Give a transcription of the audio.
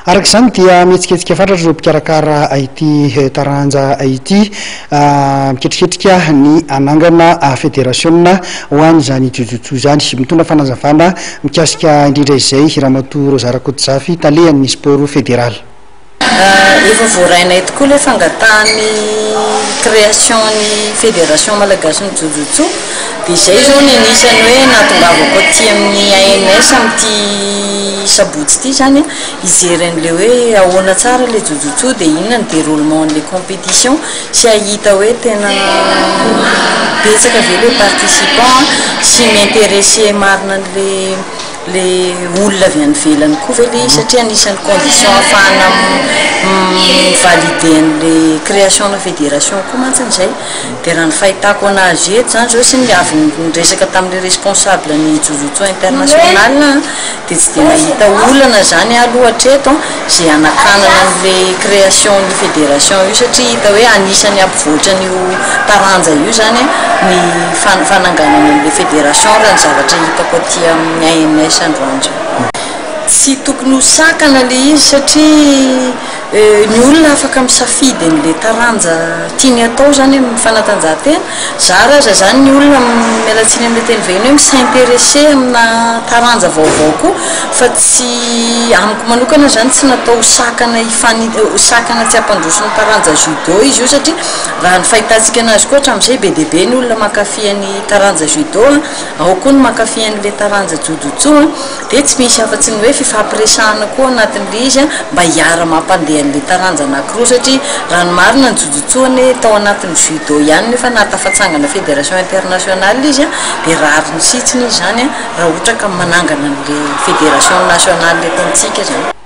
Arak'izany dia mihetsiketsika fatratra ireo mpikarakara ity taranja ity miketriketrika ny anangana federasiona ho an'izany jojotso zany mitondra fanazavana mikasika indrindra izay Ramatoa Rosa Rakototsafy talehan'ny sport fédéral. Efa voarainay tokoa le fangatahany création ny fédération malagasy ny jojotso dia izay zao ny anisany hoe natongavako aty amin'ny ANS amin'ity sabotsy ity zany ijeren'le hoe ahoana tsara le jojotso dia inona ny déroulement n'le compétition sy ahita hoe tena betsaka ve le participant sy m'intéressé marina le olona avy any ivelany koa ve le satria anisan'ny condition ahafahana valider an'le création na fédération koa mantsiny zay dia raha ny fahitako anazy eto zany zao sy ny avy niresaka tamin'le responsable ny jojotso international dia tsy dia mahita olana zany aloha hatreto zay anakanana an'le création ny fédération io satria hita hoe anisany ampivoatra n'io taranja io zany ny fananganana an'le fédération raha ny zavatra hitako aty amin'ny ANS androandro. Tsy tokony ho sakana le izy satria ny olona afaka misafidy an'le taranja tiany atao zany amin'ny fanatanjahantena zaraza zany ny olona mialatsiny amin'le teny vahiny hoe misintéressé amina taranja vaovao koa fa tsy amiko manokana zany tsy natao sakana sakana tsy ampandrosony taranja judo izy io satria raha ny fahitantsika anazy koa hatramin'izay be dia be ny olona mankafy ny taranja judo ao koa ny mankafy an'le taranja jojotso dia tsy misy afa-tsy ny hoe fifampiresahana koa anatin'le izy mba hiara mampandeha an'le taranja anankiroa satria raha ny marina ny jojotsoany tao anatin'ny judo ihany nefa natafatsangana fédération internationale izy dia rary ny sitsiny izy zany raha ohatra ka manangana an'le fédération nationale eto amintsika zany.